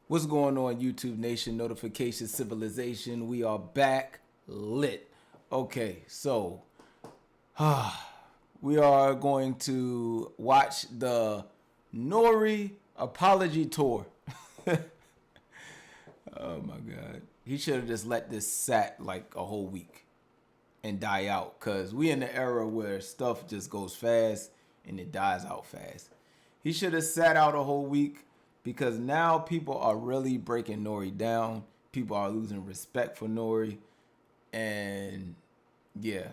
What's going on, YouTube Nation, Notification Civilization? We are back lit. Okay, so we are going to watch the Nore apology tour. Oh my God. He should have just let this sat like a whole week and die out, because we in the era where stuff just goes fast and it dies out fast. He should have sat out a whole week, because now people are really breaking Nore down. People are losing respect for Nore. And yeah,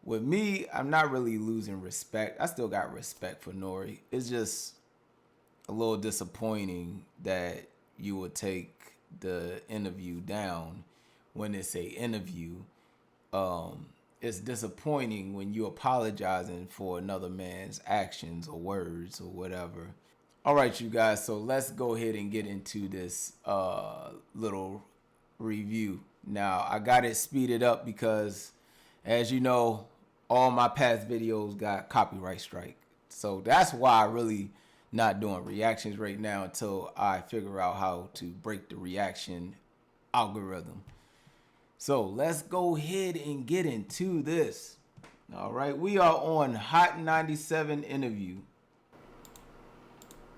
with me, I'm not really losing respect. I still got respect for Nore. It's just a little disappointing that you would take the interview down when it's a interview. It's disappointing when you apologizing for another man's actions or words or whatever. All right, you guys, so let's go ahead and get into this little review. Now, I got it speeded up because, as you know, all my past videos got copyright strike. So that's why I really not doing reactions right now until I figure out how to break the reaction algorithm. So let's go ahead and get into this. All right, we are on Hot 97 interview.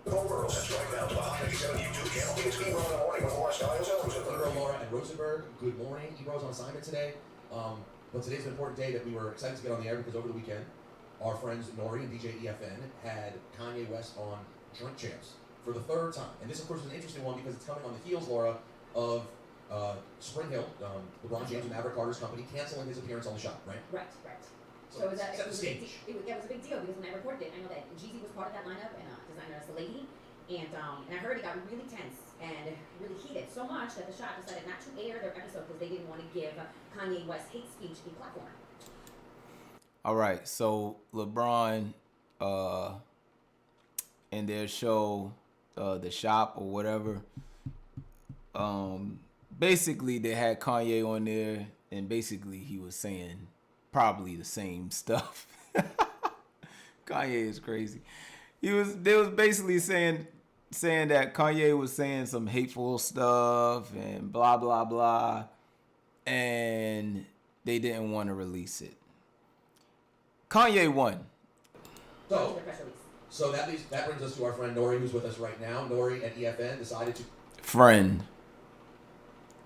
Nore and Rosenberg, good morning. Ebro's on assignment today, but today's an important day that we were excited to get on the air because over the weekend, our friends Nore and DJ EFN had Kanye West on Drink Champs for the third time. And this, of course, is an interesting one because it's coming on the heels, Laura, of Spring Hill, LeBron James and Maverick Carter's company, canceling his appearance on the shot, right? Right. So it was a big deal because when I reported it, I know that Jeezy was part of that lineup and designer Lady, and I heard it got really tense and really heated, so much that the shop decided not to air their episode because they didn't want to give Kanye West hate speech a platform. All right, so LeBron in their show, The Shop or whatever, basically they had Kanye on there, and basically he was saying probably the same stuff. Kanye is crazy. They was basically saying that Kanye was saying some hateful stuff and blah blah blah, and they didn't want to release it. Kanye won. So that brings us to our friend Nore, who's with us right now. Nore and EFN decided to friend.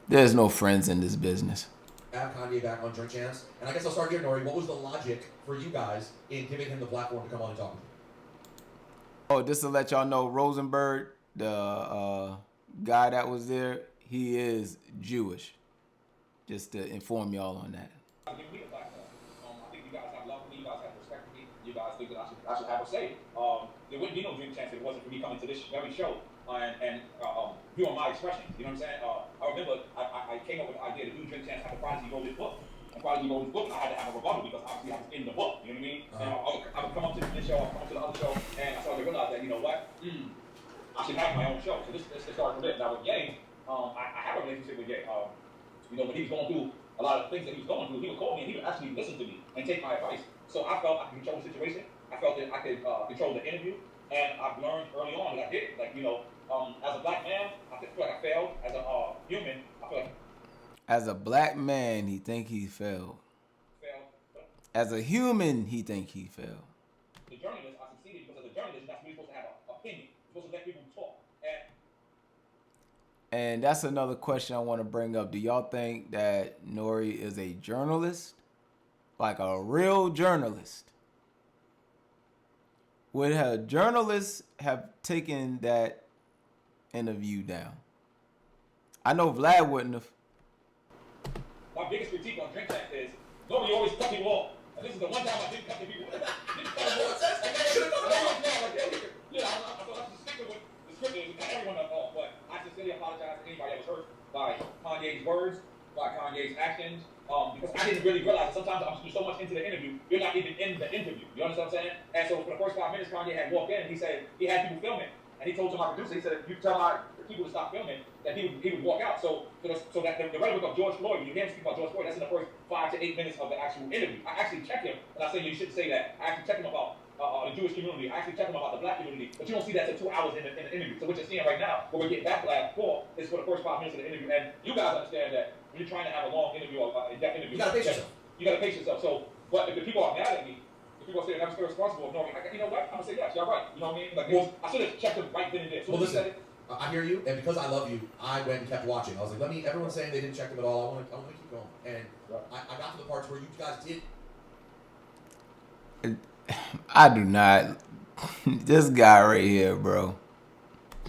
There's no friends in this business. Have Kanye back on Drink Champs, and I guess I'll start here, Nore. What was the logic for you guys in giving him the platform to come on and talk with you? Oh, just to let y'all know, Rosenberg, the guy that was there, he is Jewish. Just to inform y'all on that. Give me a platform. I think you guys have love for me. You guys have respect for me. You guys think that I should have a say. There wouldn't be no Drink Champs if it wasn't for me coming to this very show and viewing my expressions. You know what I'm saying? I remember I came up with the idea to do Drink Champs after Prodigy wrote his book. And Prodigy wrote his book, and I had to have a rebuttal because obviously I was in the book. You know what I mean? And I would come up to this show, I would come up to the other show, and I started to realize that, you know what? I should have my own show. So this started from it. Now with Ye, I have a relationship with Ye. You know, when he was going through a lot of things that he was going through, he would call me and he would actually listen to me and take my advice. So I felt I could control the situation. I felt that I could control the interview, and I've learned early on that I did. Like, you know, as a black man, I feel like I failed. As a human, I feel like. As a black man, he think he failed. As a human, he think he failed. The journalist, I succeeded because as a journalist, that's when you're supposed to have an opinion. You're supposed to let people talk. And that's another question I want to bring up. Do y'all think that Nore is a journalist? Like a real journalist? Would a journalist have taken that interview down? I know Vlad wouldn't have. My biggest critique on Drink Champs is nobody always cut people off. And this is the one time I didn't cut the people off. Yeah, I thought I should stick with the script is and cut everyone off. But I sincerely apologize to anybody that was hurt by Kanye's words, by Kanye's actions. Because I didn't really realize that sometimes I'm so much into the interview, you're not even in the interview. You understand what I'm saying? And so for the first 5 minutes, Kanye had walked in and he said he had people filming. And he told to my producer, he said, if you tell my people to stop filming, that he would walk out. So that the rhetoric of George Floyd, when you hear him speak about George Floyd, that's in the first 5 to 8 minutes of the actual interview. I actually checked him, and I said, you shouldn't say that. I actually checked him about the Jewish community. I actually checked him about the black community, but you don't see that till 2 hours in the interview. So what you're seeing right now, what we're getting backlash for, is for the first 5 minutes of the interview. And you guys understand that when you're trying to have a long interview or in-depth interview, You gotta pace yourself. You gotta pace yourself. So, but if the people are mad at me, if people are saying I'm still responsible, no, you know what? I'm gonna say yes, you're right. You know what I mean? Like, I should have checked him right then and there. So well, listen, I hear you, and because I love you, I went and kept watching. I was like, everyone's saying they didn't check him at all. I want to keep going. And I got to the parts where you guys did. I do not. This guy right here, bro.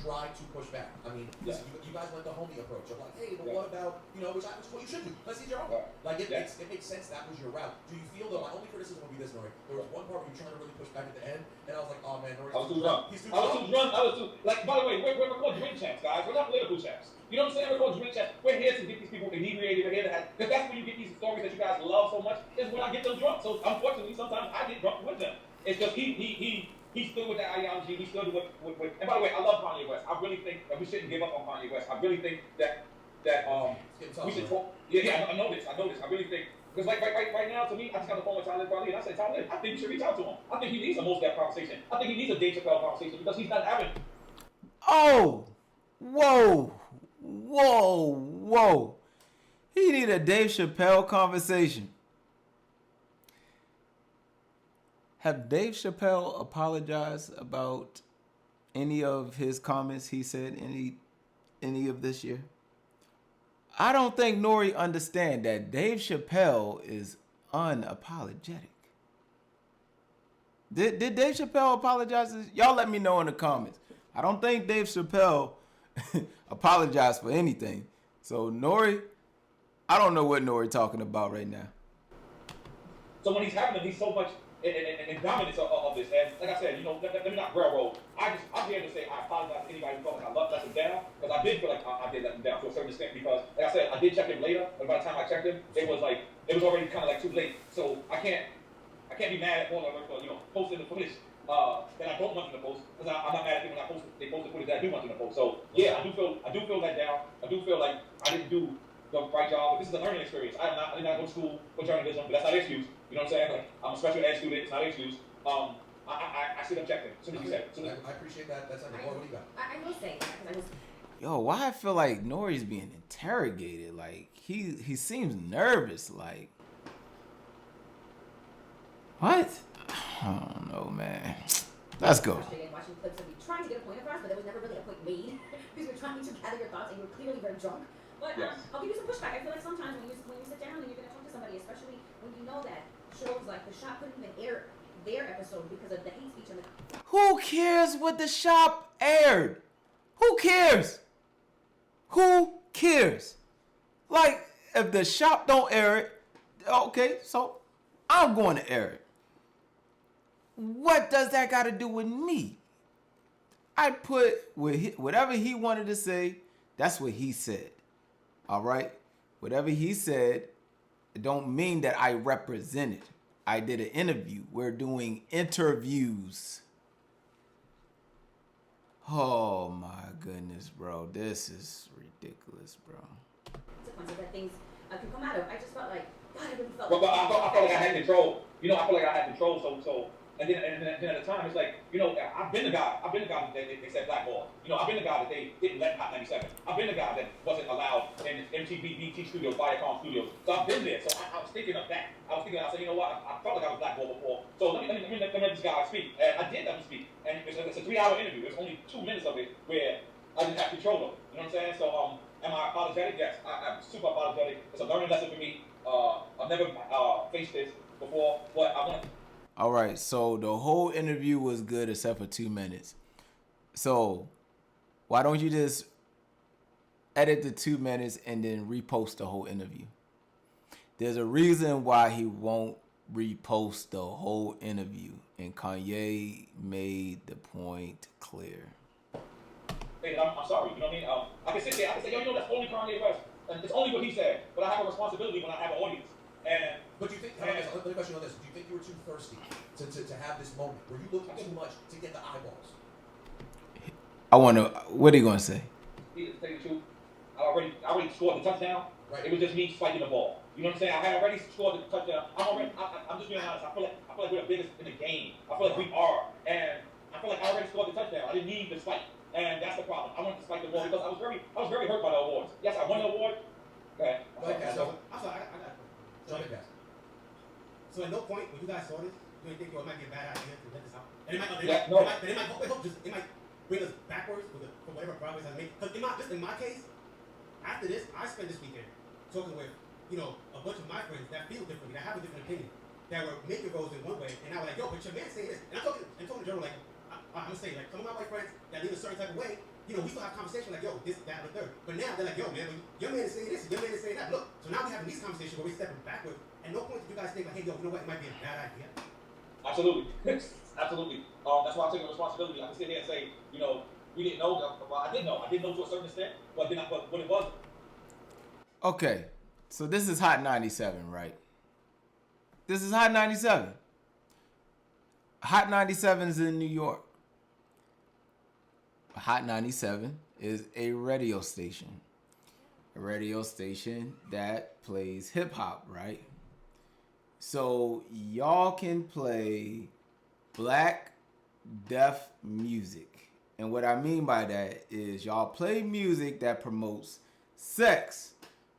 Try to push back. I mean, listen, you guys went the homie approach of like, hey, but what about, which is what you should do. Let's see your own. Like, it makes sense that was your route. Do you feel, though, my only criticism would be this, Nore. There was one part where you were trying to really push back at the end, and I was like, oh, man, Nore, I was too drunk. I was too, like, by the way, we're called drink champs, guys. We're not political champs. You know what I'm saying? We're called drink champs. We're here to get these people inebriated. We're here to have, because that's when you get these stories that you guys love so much, is when I get them drunk. So, unfortunately, sometimes I get drunk with them. It's just he stood with that ideology. He stood with. And by the way, I love Kanye West. I really think that we shouldn't give up on Kanye West. I really think that we should talk. Yeah, I know this. I really think because like right now, to me, I just got the phone with Talib Kweli, and I said, Talib, I think you should reach out to him. I think he needs a most depth conversation. I think he needs a Dave Chappelle conversation because he's not having. Oh, whoa! He need a Dave Chappelle conversation. Have Dave Chappelle apologized about any of his comments he said any of this year? I don't think Nore understand that Dave Chappelle is unapologetic. Did Dave Chappelle apologize? Y'all let me know in the comments. I don't think Dave Chappelle apologized for anything. So Nore, I don't know what Nore talking about right now. So when he's having them, he's so much in dominance of this. And like I said, let me not railroad. I'm here to say I apologize to anybody who felt like I let him down, because I did feel like I did let him down to a certain extent, because like I said, I did check him later, but by the time I checked him, it was already kind of like too late. So I can't be mad at Paul for posting the footage that I don't want them to post, because I'm not mad at them when they post the footage that I do want them to post. So yeah, I do feel let down. I do feel like I didn't do the right job. But this is a learning experience. I did not go to school for journalism, but that's not an excuse. You know what I'm saying? Like, I'm a special ed student. It's not an excuse. I should have checked it. As soon as you said it. I appreciate that. That's like, what do you got? I will say that because I was. Yo, why I feel like Nore's being interrogated? Like he seems nervous. Like what? I don't know, man. Let's go. Watching clips of you trying to get a point across, but there was never really a point made because you were trying to gather your thoughts and you were clearly very drunk. But I'll give you some pushback. I feel like sometimes when you sit down and you're going to talk to somebody, especially when you know that shows like The Shop couldn't even air their episode because of the hate speech and the. Who cares what The Shop aired? Who cares? Who cares? Like, if The Shop don't air it, okay, so I'm going to air it. What does that got to do with me? I put whatever he wanted to say, that's what he said. All right? Whatever he said, it don't mean that I represent it. I did an interview. We're doing interviews. Oh my goodness, bro. This is ridiculous, bro. Consequences that things can come out of. I just felt like, God, I really felt but I felt like I had control. I feel like I had control, so and then at the time, it's like, I've been the guy that they said blackball. I've been the guy that they didn't let Hot 97. I've been the guy that wasn't allowed in MTV, BT Studios, Viacom Studios. So I've been there. So I was thinking of that. I said, you know what? I felt like I was blackballed before. So let me let this guy speak. And I did let him speak. And it's a 3-hour interview. There's only 2 minutes of it where I didn't have control of it. You know what I'm saying? So am I apologetic? Yes, I'm super apologetic. It's a learning lesson for me. I've never faced this before, but I want to. All right, so the whole interview was good except for 2 minutes. So why don't you just edit the 2 minutes and then repost the whole interview? There's a reason why he won't repost the whole interview, and Kanye made the point clear. Hey, I'm sorry, you know what I mean? I can sit there, I can say, that's only Kanye West. And it's only what he said, but I have a responsibility when I have an audience. But do you think, let me question you on this, do you think you were too thirsty to have this moment? Were you looking too much to get the eyeballs? I want to, what are you going to say? To tell you the truth, I already scored the touchdown. Right. It was just me spiking the ball. You know what I'm saying? I had already scored the touchdown. I'm just being honest. I feel like we're the biggest in the game. I feel like we are, and I feel like I already scored the touchdown. I didn't need the spike, and that's the problem. I wanted to spike the more because I was very hurt by the awards. Yes, I won the award. Okay. Go ahead, Cass. I'm sorry, I got a question. Go ahead, Cass. So at no point when you guys saw this, you didn't think, yo, it might be a bad idea to let this out. And it might bring us backwards for whatever progress I make. Because in my case, after this, I spent this weekend talking with, a bunch of my friends that feel differently, that have a different opinion, that were making roles in one way, and I was like, yo, but your man saying this. And I'm talking to Joe, like, I'm saying, like, some of my white friends that lean a certain type of way, we still have conversation like, yo, this, that, and the third. But now they're like, yo, man, your man is saying this, your man is saying that. Look, so now we're having these conversations where we're stepping backwards. At no point did you guys think like, hey, yo, you know what, it might be a bad idea. Absolutely. Absolutely. That's why I'm taking responsibility. I can sit here and say, we didn't know. Well, I did know. I did know to a certain extent, but when it was. Okay, so this is Hot 97, right? This is Hot 97. Hot 97 is in New York. Hot 97 is a radio station. A radio station that plays hip hop, right? So y'all can play black, deaf music. And what I mean by that is y'all play music that promotes sex,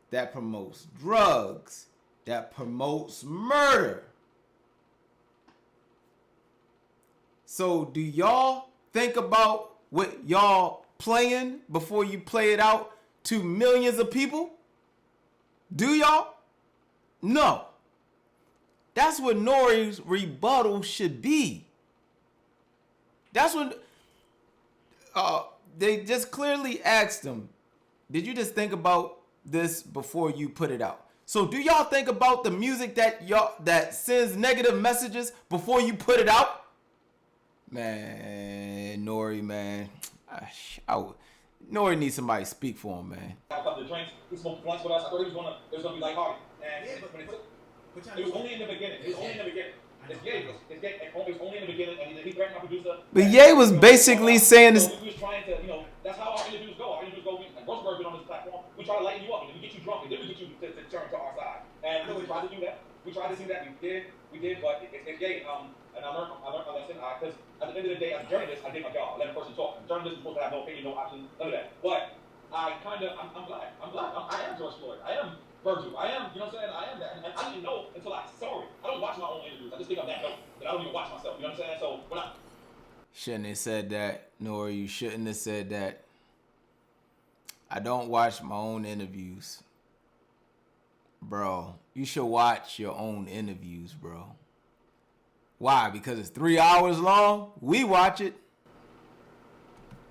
that promotes drugs, that promotes murder. So do y'all think about what y'all playing before you play it out to millions of people? Do y'all? No. That's what Nore's rebuttal should be. That's what they just clearly asked him, did you just think about this before you put it out? So do y'all think about the music that sends negative messages before you put it out? Man, Nore, man. Nore needs somebody to speak for him, man. A couple of drinks. He smoked blunts with us. I thought it was gonna be lighthearted. And Yeah, it was only in the beginning. It's only in the beginning. It's gay. It's only in the beginning, and he threatened my producer. But Ye was basically saying this. So we was trying to, that's how our interviews go. Our interviews go. Like Rosenberg been on this platform. We try to lighten you up, and then we get you drunk, and then we get you to turn to our side. And we tried to do that. We did, but it's gay. And I learned my lesson because at the end of the day, as a journalist, I did my job. I let a person talk. And journalists are supposed to have no opinion, no option, none of that. But I'm black. I am George Floyd. I am Virgil. I am, what I'm saying? I am that. And I didn't know until I saw it. I don't watch my own interviews. I just think I'm that dope. But I don't even watch myself. You know what I'm saying? So when I... Shouldn't have said that, Nore. You shouldn't have said that. I don't watch my own interviews. Bro, you should watch your own interviews, bro. Why? Because it's 3 hours long? We watch it.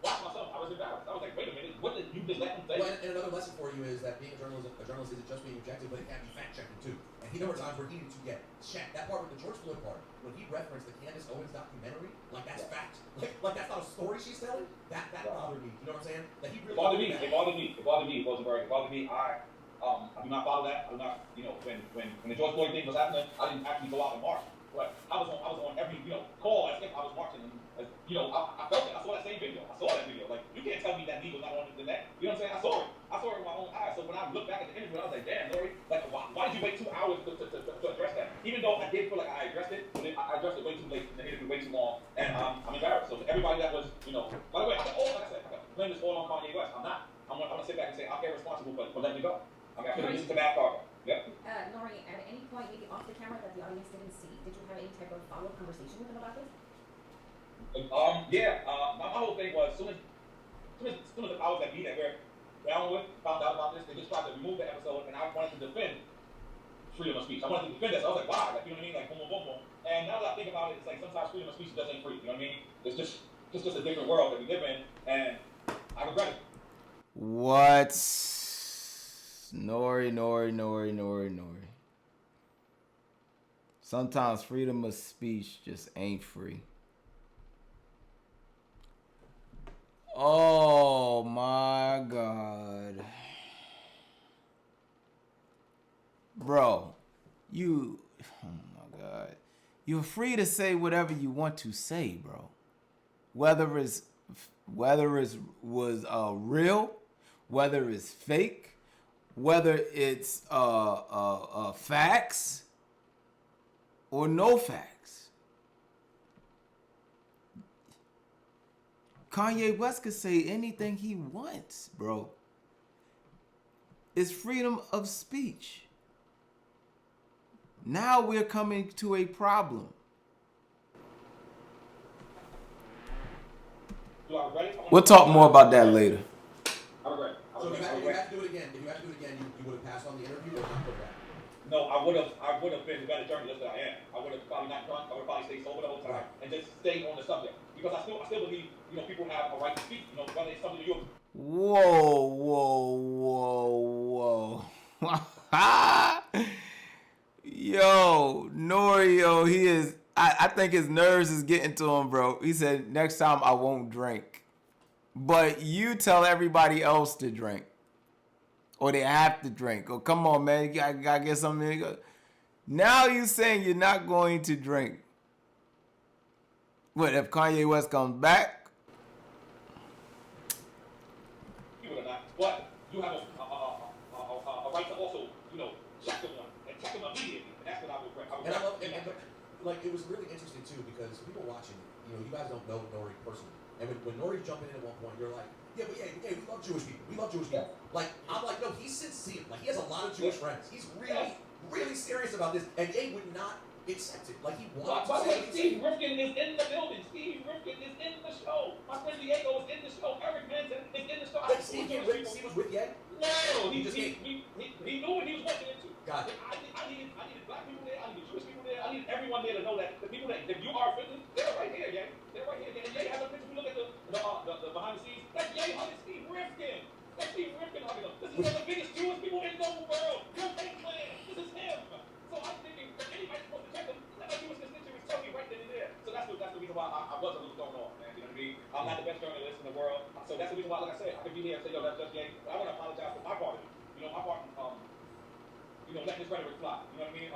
Watch myself. I was embarrassed. I was like, wait a minute. What did you just let him say? Well, and another lesson for you is that being a journalist isn't just being objective, but it can be fact-checking too. And there were times where he needed to get checked. That part with the George Floyd part, when he referenced the Candace Owens documentary, like that's fact. Like that's not a story she's telling. That bothered me. You know what I'm saying? That he really It bothered me, Rosenberg. It bothered me. I do not follow that. I do not, when the George Floyd thing was happening, I didn't actually go out and march. But I was on every, call as if I was marching. And, I felt it. I saw that same video. Like, you can't tell me that knee was not on the neck. You know what I'm saying? I saw it with my own eyes. So when I look back at the interview, I was like, damn, Nore, like, why did you wait 2 hours to address that? Even though I did feel like I addressed it, but I addressed it way too late. The interview way too long. And I'm embarrassed. So everybody that was, by the way, like I said, I blame this all on Kanye West. I'm not. I'm going to sit back and say, I'm irresponsible for letting you go. I mean, I could have listened to Matt Carter. Yep. Nore, at any point, maybe off the camera that the audience didn't see, did you have any type of follow-up conversation with him about this? My whole thing was, as soon as the powers that be that we're down with found out about this, they just tried to remove the episode, and I wanted to defend freedom of speech. I wanted to defend this. I was like, why? Like, you know what I mean? Like, boom, boom, boom, boom. And now that I think about it, it's like sometimes freedom of speech just ain't free. You know what I mean? It's just a different world that we live in, and I regret it. What? Nore. Sometimes freedom of speech just ain't free. Oh my God. Bro, oh my God. You're free to say whatever you want to say, bro. Whether it was real, whether it's fake, whether it's facts or no facts. Kanye West could say anything he wants, bro. It's freedom of speech. Now we're coming to a problem. We'll talk more about that later. So if you have to do it again, you would have passed on the interview or not put it back? No, I would have been the better journalist that I am. I would have probably not drunk. I would have probably stayed sober the whole time and just stayed on the subject because I still believe people have a right to speak. Whether it's something you. Whoa. Yo, Nore, he is. I think his nerves is getting to him, bro. He said, next time I won't drink. But you tell everybody else to drink. Or they have to drink. Oh, come on, man. You gotta get something. Now you saying you're not going to drink. What, if Kanye West comes back? You would not. But you have a right to also, check them and check them immediately. And that's what I would And I love, it was really interesting too because people watching, you guys don't know Nore personally. And when Nore's jumping in at one point, you're like, we love Jewish people. We love Jewish people. Like, I'm like, no, he's sincere. Like, he has a lot of Jewish friends. He's really serious about this. And Ye would not accept it. Like, he wanted to say Steve Rifkin is in the building. Steve Rifkin is in the show. My friend Diego is in the show. Eric Manson is in the show. Like, Steve was with Ye? No, he knew what he was walking into. Got it. I needed black people there. I needed Jewish people there. I needed everyone there to know that the people that you are offended, they're right here, Ye. They're right here. And Ye has a picture. We look at the behind the scenes. That's Ye hugging Steve Rifkin. That's Steve Rifkin hugging him. This is one of the biggest Jewish people in the world. Your fake plan. This is him. So I'm thinking, if anybody's supposed to check him, let my Jewish constituents tell me right then and there. So that's the reason why I was a little thrown off, man. You know what I mean? I'm not the best journalist in the world. So that's the reason why, like I said, I could be here and say, that's just Ye. But I want to apologize for my part of it. My part, letting this rhetoric fly. You know what I mean?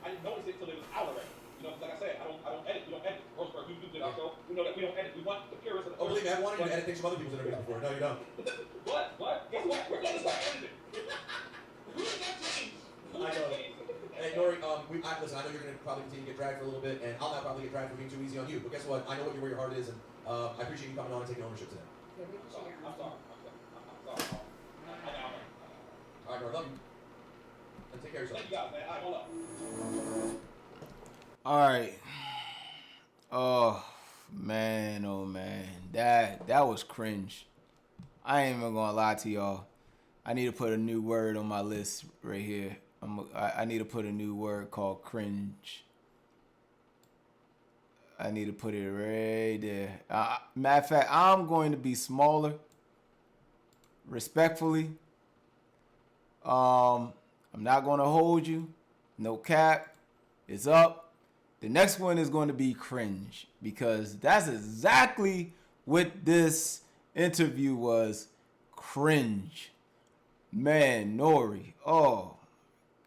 I didn't notice it until it was out already. Because like I said, I don't edit. We don't edit. Roseburg, you did our show. We know that we don't edit. We want the purest of the. Oh, believe me, I wanted you to edit things from other people's interviews before. No, you don't. What? Guess what? We're going to start editing. Who did that change? I know. Hey, Nore, listen, I know you're going to probably continue to get dragged for a little bit, and I'll not probably get dragged for being too easy on you. But guess what? I know where your heart is, and I appreciate you coming on and taking ownership today. Yeah, we appreciate your I'm sorry. All right, Nore, love you. And take care of yourself. Thank you guys, man. All right, hold up. All right. Oh man. That was cringe. I ain't even gonna lie to y'all. I need to put a new word on my list right here. I need to put a new word called cringe. I need to put it right there. Matter of fact, I'm going to be smaller. Respectfully. I'm not going to hold you. No cap. It's up. The next one is going to be cringe because that's exactly what this interview was. Cringe. Man, Nore. Oh,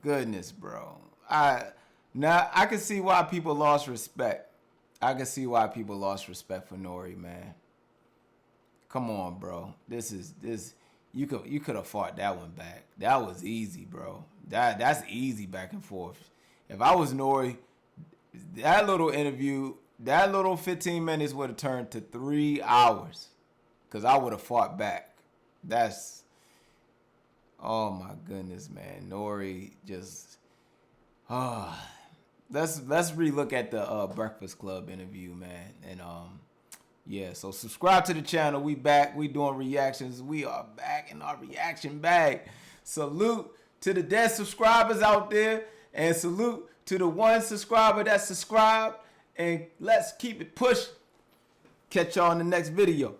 goodness, bro. I can see why people lost respect. I can see why people lost respect for Nore, man. Come on, bro. You could have fought that one back. That was easy, bro. That's easy back and forth. If I was Nore, that little interview, that little 15 minutes would have turned to 3 hours. Because I would have fought back. Oh my goodness, man. Nore just, let's relook at the Breakfast Club interview, man. And yeah, so subscribe to the channel. We back. We doing reactions. We are back in our reaction bag. Salute to the dead subscribers out there. And salute to the one subscriber that subscribed. And let's keep it pushing. Catch y'all in the next video.